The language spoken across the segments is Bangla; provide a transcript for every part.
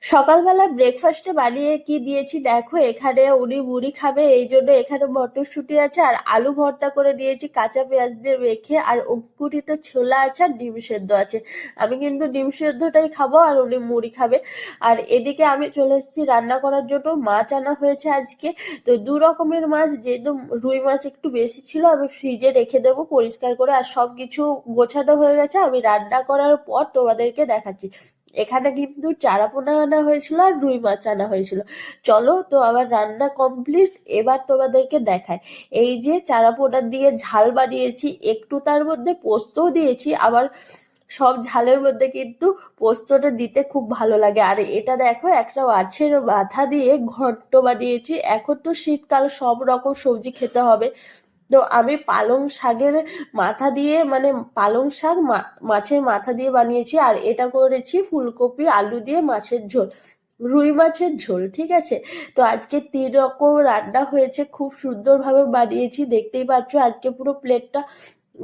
সকালবেলা ব্রেকফাস্টে বানিয়ে কি দিয়েছি দেখো, এখানে উনি মুড়ি খাবে এই জন্য এখানে মটরশুঁটি আছে আর আলু ভর্তা করে দিয়েছি কাঁচা পেঁয়াজ দিয়ে মেখে, আর অঙ্কুরিত ছোলা আছে আর ডিম সেদ্ধ আছে। আমি কিন্তু ডিম সেদ্ধটাই খাবো আর উনি মুড়ি খাবে। আর এদিকে আমি চলে এসেছি রান্না করার জন্য, মাছ আনা হয়েছে আজকে। তো দু রকমের মাছ, যেহেতু রুই মাছ একটু বেশি ছিল আমি ফ্রিজে রেখে দেবো পরিষ্কার করে, আর সব কিছু গোছানো হয়ে গেছে, আমি রান্না করার পর তোমাদেরকে দেখাচ্ছি। এখানে কিন্তু চারাপোনা আনা হয়েছিল আর রুই মাছ আনা হয়েছিল। চলো তো আমার রান্না কমপ্লিট, এবার তোমাদেরকে দেখায়। এই যে চারাপোনা দিয়ে ঝাল বানিয়েছি, একটু তার মধ্যে পোস্তও দিয়েছি, আবার সব ঝালের মধ্যে কিন্তু পোস্তটা দিতে খুব ভালো লাগে। আর এটা দেখো, একটা মাছের মাথা দিয়ে ঘন্ট বানিয়েছি। এখন তো শীতকাল, সব রকম সবজি খেতে হবে, তো আমি পালং শাকের মাথা দিয়ে, মানে পালং শাক মাছের মাথা দিয়ে বানিয়েছি। আর এটা করেছি ফুলকপি আলু দিয়ে মাছের ঝোল, রুই মাছের ঝোল, ঠিক আছে। তো আজকে 3 রকম রান্না হয়েছে, খুব সুন্দরভাবে বানিয়েছি, দেখতেই পাচ্ছ। আজকে পুরো প্লেটটা,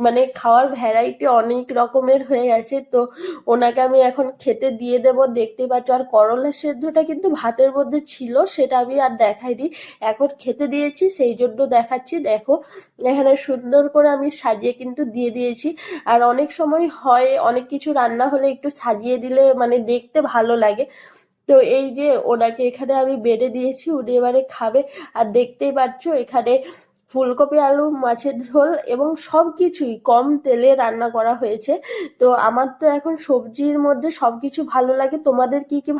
মানে খাওয়ার ভ্যারাইটি অনেক রকমের হয়ে গেছে। তো ওনাকে আমি এখন খেতে দিয়ে দেব, দেখতেই পাচ্ছ। আর করলা সেদ্ধটা কিন্তু ভাতের মধ্যে ছিল, সেটা আমি আর দেখাইনি, এখন খেতে দিয়েছি সেই জন্য দেখাচ্ছি। দেখো, এখানে সুন্দর করে আমি সাজিয়ে কিন্তু দিয়ে দিয়েছি। আর অনেক সময় হয়, অনেক কিছু রান্না হলে একটু সাজিয়ে দিলে মানে দেখতে ভালো লাগে। তো এই যে ওনাকে এখানে আমি বেড়ে দিয়েছি, উনি এবারে খাবে। আর দেখতেই পাচ্ছ এখানে ফুলকপি আলু মাছের ঝোল এবং সব কিছুই কম তেলে রান্না করা হয়েছে। তো আমার তো এখন সবজির মধ্যে সবকিছু ভালো লাগে, তোমাদের কি কি